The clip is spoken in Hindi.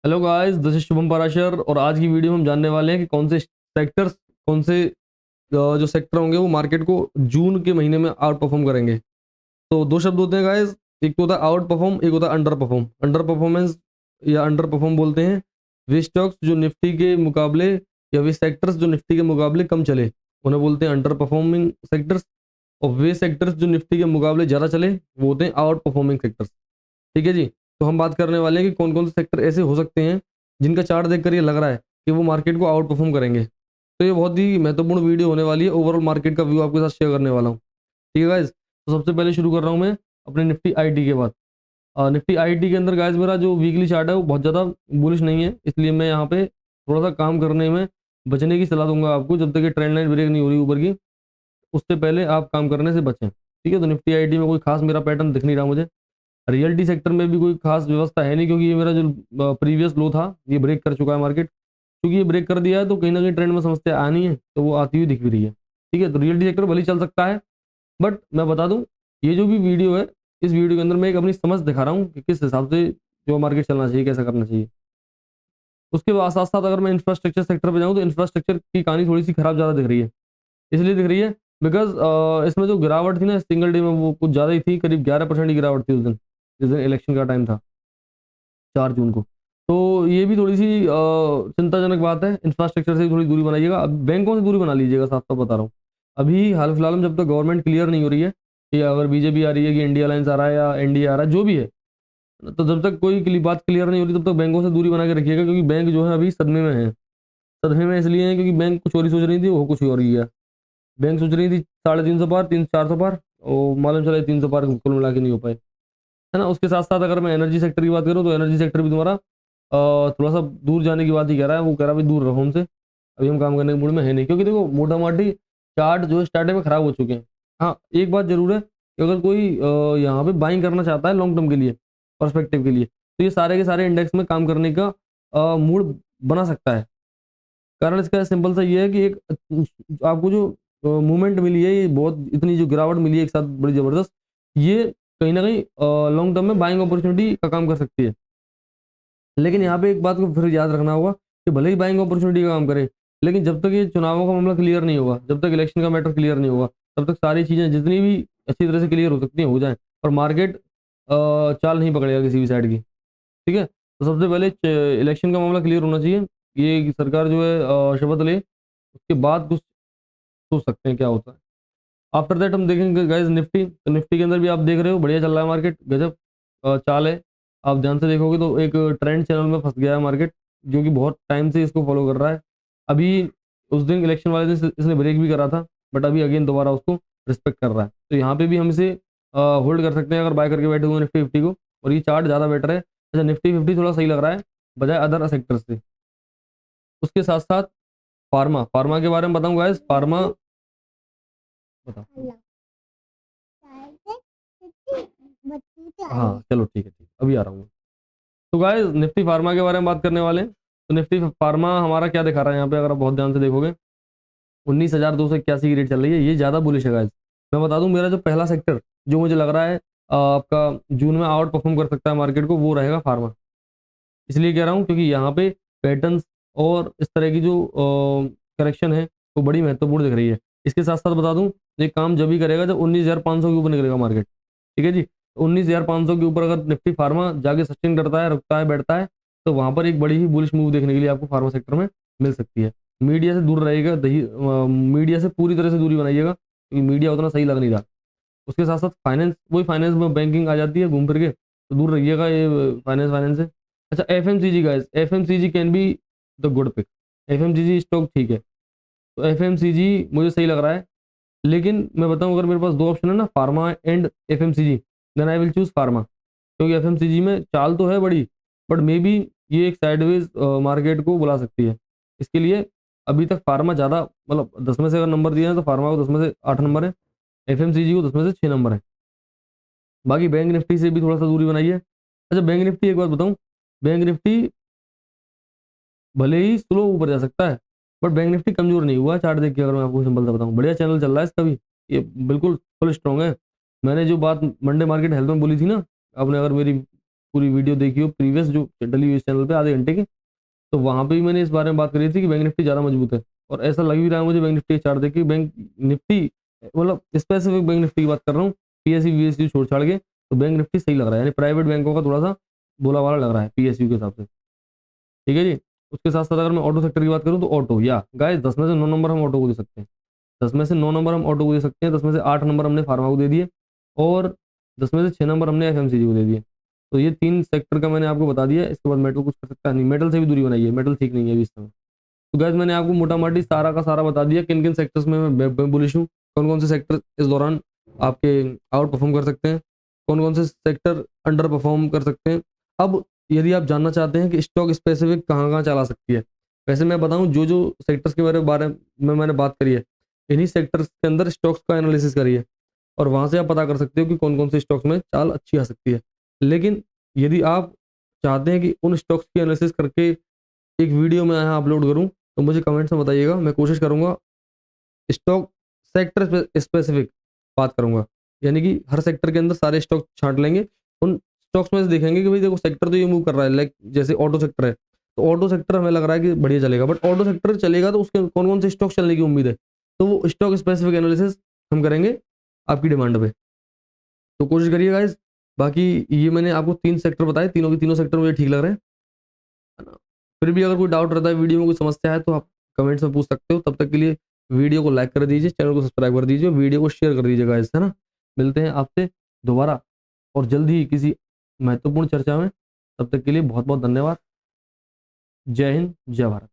Hello guys, this is Shubham Parashar और आज की वीडियो में हम जानने वाले हैं कि कौन से सेक्टर्स, कौन से जो सेक्टर होंगे वो मार्केट को जून के महीने में आउट परफॉर्म करेंगे। तो दो शब्द होते हैं गाइस, एक तो होता है आउट परफॉर्म, एक होता है अंडर परफॉर्म। अंडर परफॉर्मेंस या अंडर परफॉर्म बोलते हैं वे स्टॉक्स जो निफ्टी के मुकाबले या वे सेक्टर्स जो निफ्टी के मुकाबले कम चले, उन्हें बोलते हैं अंडर परफॉर्मिंग सेक्टर्स। और वे सेक्टर्स जो निफ्टी के मुकाबले ज़्यादा चले वो होते हैं आउट परफॉर्मिंग सेक्टर्स। ठीक है जी। तो हम बात करने वाले हैं कि कौन कौन से सेक्टर ऐसे हो सकते हैं जिनका चार्ट देखकर ये लग रहा है कि वो मार्केट को आउट परफॉर्म करेंगे। तो ये बहुत ही महत्वपूर्ण वीडियो होने वाली है, ओवरऑल मार्केट का व्यू आपके साथ शेयर करने वाला हूँ। ठीक है गाइज, तो सबसे पहले शुरू कर रहा हूँ मैं अपने निफ्टी आईटी के बाद। निफ्टी आईटी के अंदर गाइज मेरा जो वीकली चार्ट है वो बहुत ज़्यादा बुलिश नहीं है, इसलिए मैं यहाँ पे थोड़ा सा काम करने में बचने की सलाह दूंगा आपको। जब तक ये ट्रेंड लाइन ब्रेक नहीं हो रही ऊपर की, उससे पहले आप काम करने से बचें। ठीक है, तो निफ्टी आईटी में कोई खास मेरा पैटर्न दिख नहीं रहा मुझे। रियल्टी सेक्टर में भी कोई खास व्यवस्था है नहीं, क्योंकि ये मेरा जो प्रीवियस लो था ये ब्रेक कर चुका है मार्केट। क्योंकि ये ब्रेक कर दिया है तो कहीं ना कहीं ट्रेंड में समस्या आनी है, तो वो आती हुई दिख भी रही है। ठीक है, तो रियल्टी सेक्टर भले ही चल सकता है, बट मैं बता दूं ये जो भी वीडियो है, इस वीडियो के अंदर मैं एक अपनी समझ दिखा रहा हूँ कि किस हिसाब से जो मार्केट चलना चाहिए, कैसा करना चाहिए। उसके बाद साथ साथ अगर मैं इंफ्रास्ट्रक्चर सेक्टर पे जाऊँ तो इंफ्रास्ट्रक्चर की कहानी थोड़ी सी खराब ज़्यादा दिख रही है। इसलिए दिख रही है बिकॉज इसमें जो गिरावट थी ना सिंगल डे में वो कुछ ज़्यादा ही थी, करीब 11% की गिरावट थी उस दिन, जिस दिन इलेक्शन का टाइम था, 4 जून को। तो ये भी थोड़ी सी चिंताजनक बात है। इंफ्रास्ट्रक्चर से भी थोड़ी दूरी बनाइएगा, अब बैंकों से दूरी बना लीजिएगा, साफ साफ बता रहा हूँ। अभी हाल फिलहाल में जब तक गवर्नमेंट क्लियर नहीं हो रही है कि अगर बीजेपी आ रही है कि इंडिया अलायंस आ रहा है या एनडीए आ रहा है, जो भी है, तो जब तक कोई बात क्लियर नहीं हो रही तब तक बैंकों से दूरी बना के रखिएगा, क्योंकि बैंक जो है अभी सदमे में है। सदमे में इसलिए है क्योंकि बैंक कुछ और ही सोच रही थी, वो कुछ और ही है। बैंक सोच रही थी 350 पार, 400 पार, और मालूम चला 300 पार कुल मिला के नहीं हो पाए, है ना। उसके साथ साथ अगर मैं एनर्जी सेक्टर की बात करूँ तो एनर्जी सेक्टर भी तुम्हारा थोड़ा सा दूर जाने की बात ही कह रहा है। वो कह रहा है भाई दूर रहो हमसे, अभी हम काम करने के मूड में है नहीं। क्योंकि देखो मोटा मोटी चार्ट जो है स्टार्टिंग में खराब हो चुके हैं। हाँ, एक बात जरूर है कि अगर कोई यहाँ पे बाइंग करना चाहता है लॉन्ग टर्म के लिए, पर्सपेक्टिव के लिए, तो ये सारे के सारे इंडेक्स में काम करने का मूड बना सकता है। कारण इसका सिंपल सा ये है कि एक आपको जो मूवमेंट मिली है, ये बहुत इतनी जो गिरावट मिली है एक साथ बड़ी जबरदस्त, ये कहीं ना कहीं लॉन्ग टर्म में बाइंग अपॉर्चुनिटी का काम कर सकती है। लेकिन यहाँ पे एक बात को फिर याद रखना होगा कि भले ही बाइंग अपॉर्चुनिटी का काम करे, लेकिन जब तक ये चुनावों का मामला क्लियर नहीं होगा, जब तक इलेक्शन का मैटर क्लियर नहीं होगा, तब तक सारी चीज़ें जितनी भी अच्छी तरह से क्लियर हो सकती हैं हो जाए, और मार्केट चाल नहीं पकड़ेगा किसी भी साइड की। ठीक है, तो सबसे पहले इलेक्शन का मामला क्लियर होना चाहिए। ये कि सरकार जो है शपथ ले, उसके बाद कुछ सोच सकते हैं क्या होता है। आफ्टर दैट हम देखेंगे गाइस निफ्टी। तो निफ्टी के अंदर भी आप देख रहे हो बढ़िया चल रहा है मार्केट, गजब चाल है। आप ध्यान से देखोगे तो एक ट्रेंड चैनल में फंस गया है मार्केट, जो कि बहुत टाइम से इसको फॉलो कर रहा है। अभी उस दिन इलेक्शन वाले दिन इसने ब्रेक भी करा था, बट अभी अगेन दोबारा उसको रिस्पेक्ट कर रहा है। तो यहाँ पे भी हम इसे होल्ड कर सकते हैं अगर बाय करके बैठे हुए निफ्टी फिफ्टी को। और ये चार्ट ज़्यादा बेटर है। अच्छा, निफ्टी फिफ्टी थोड़ा सही लग रहा है बजाय अदर सेक्टर से। उसके साथ साथ फार्मा, फार्मा के बारे में बताऊँ गाइस। फार्मा बताओ। हाँ चलो ठीक है, ठीक है, अभी आ रहा हूँ। तो गाइस निफ्टी फार्मा के बारे में बात करने वाले हैं। तो निफ्टी फार्मा हमारा क्या दिखा रहा है यहाँ पे, अगर आप बहुत ध्यान से देखोगे 19,281 की रेट चल रही है, ये ज़्यादा बुलिश है गाइस। मैं बता दूं मेरा जो पहला सेक्टर जो मुझे लग रहा है आपका जून में आउट परफॉर्म कर सकता है मार्केट को, वो रहेगा फार्मा। इसलिए कह रहा हूँ क्योंकि यहाँ पे पैटर्न्स और इस तरह की जो करेक्शन है वो बड़ी महत्वपूर्ण दिख रही है। इसके साथ साथ बता दूं ये काम जब भी करेगा जब 19,500 के ऊपर निकलेगा मार्केट। ठीक है जी, 19,500 के ऊपर अगर निफ्टी फार्मा जाके सस्टेन करता है, रुकता है, बैठता है, तो वहां पर एक बड़ी ही बुलिश मूव देखने के लिए आपको फार्मा सेक्टर में मिल सकती है। मीडिया से दूर रहेगा, मीडिया से पूरी तरह से दूरी बनाइएगा, क्योंकि मीडिया उतना सही लग नहीं रहा। उसके साथ साथ फाइनेंस, वही फाइनेंस में बैंकिंग आ जाती है घूम फिर के, तो दूर रहिएगा ये फाइनेंस फाइनेंस से। अच्छा, FMCG guys, FMCG can be the good pick. FMCG stock ठीक है, तो एफएमसीजी मुझे सही लग रहा है। लेकिन मैं बताऊं अगर मेरे पास दो ऑप्शन है ना, pharma and FMCG, then I will choose pharma. क्योंकि एफएमसीजी में चाल तो है बड़ी, बट मे बी ये एक साइडवेज मार्केट को बुला सकती है। इसके लिए अभी तक फार्मा ज़्यादा, मतलब 10 में से अगर नंबर दिया है तो फार्मा को 10 में से 8 नंबर है, एफएमसीजी को 10 में से 6 नंबर है। बाकी बैंक निफ्टी से भी थोड़ा सा दूरी बनाइए। अच्छा, बैंक निफ्टी एक बात बताऊं, बैंक निफ्टी भले ही स्लो ऊपर जा सकता है, बट बैंक निफ्टी कमजोर नहीं हुआ चार्ट देख के। अगर मैं आपको सिंपल सा बताऊं, बढ़िया चैनल चल रहा है इसका भी, ये बिल्कुल फुल स्ट्रॉन्ग है। मैंने जो बात मंडे मार्केट हेल्थ में बोली थी ना, आपने अगर मेरी पूरी वीडियो देखी हो प्रीवियस जो डली हुई इस चैनल पे आधे घंटे की, तो वहाँ पे भी मैंने इस बारे में बात करी थी कि बैंक निफ्टी ज़्यादा मजबूत है, और ऐसा लग भी रहा है मुझे बैंक निफ्टी चार्ट देख के, बैंक निफ्टी मतलब स्पेसिफिक बैंक निफ्टी की बात कर रहा हूँ, पीएसयू वीएसयू छोड़ छाड़ के, तो बैंक निफ्टी सही लग रहा है, यानी प्राइवेट बैंकों का थोड़ा सा बोला वाला लग रहा है पीएसयू के हिसाब से। ठीक है जी। उसके साथ साथ अगर मैं ऑटो सेक्टर की बात करूँ तो ऑटो, या गाइस 10 में से 9 नंबर हम ऑटो को दे सकते हैं, 10 में से 9 नंबर हम ऑटो को दे सकते हैं, 10 में से 8 नंबर हमने फार्मा को दे दिए, और 10 में से 6 नंबर हमने एफएमसीजी को दे दिए। तो ये 3 सेक्टर का मैंने आपको बता दिया। इसके बाद मेटल कुछ कर सकता नहीं, मेटल से भी दूरी बनाई है, मेटल ठीक नहीं है अभी इस समय। तो गाइस मैंने आपको मोटा माटी सारा का सारा बता दिया किन किन सेक्टर्स में मैं बुलिश हूँ, कौन कौन से सेक्टर इस दौरान आपके आउट परफॉर्म कर सकते हैं, कौन कौन से सेक्टर अंडर परफॉर्म कर सकते हैं। अब यदि आप जानना चाहते हैं कि स्टॉक स्पेसिफिक कहाँ कहाँ चला सकती है, वैसे मैं बताऊं जो जो सेक्टर्स के बारे में मैंने बात करी है, इन्हीं सेक्टर्स के अंदर स्टॉक्स का एनालिसिस करिए, और वहां से आप पता कर सकते हो कि कौन कौन से स्टॉक्स में चाल अच्छी आ सकती है। लेकिन यदि आप चाहते हैं कि उन स्टॉक्स की एनालिसिस करके एक वीडियो मैं यहाँ अपलोड करूँ, तो मुझे कमेंट्स में बताइएगा, मैं कोशिश करूँगा स्टॉक सेक्टर स्पेसिफिक बात करूँगा, यानी कि हर सेक्टर के अंदर सारे स्टॉक छांट लेंगे, उन स्टॉक्स में से देखेंगे कि भाई देखो सेक्टर तो ये मूव कर रहा है, लाइक जैसे ऑटो सेक्टर है, तो ऑटो सेक्टर हमें लग रहा है कि बढ़िया चलेगा, बट ऑटो सेक्टर चलेगा तो उसके कौन कौन से स्टॉक चलने की उम्मीद है, तो वो स्टॉक स्पेसिफिक एनालिसिस हम करेंगे आपकी डिमांड पे। तो कोशिश करिए गाइस। बाकी ये मैंने आपको 3 सेक्टर बताए, तीनों के तीनों सेक्टर मुझे ठीक लग रहे हैं, है ना। फिर भी अगर कोई डाउट रहता है, वीडियो में कोई समस्या है, तो आप कमेंट्स में पूछ सकते हो। तब तक के लिए वीडियो को लाइक कर दीजिए, चैनल को सब्सक्राइब कर दीजिए, वीडियो को शेयर कर दीजिए गाइस, है ना। मिलते हैं आपसे दोबारा और जल्द ही किसी महत्वपूर्ण चर्चा में। तब तक के लिए बहुत बहुत धन्यवाद। जय हिंद, जय भारत।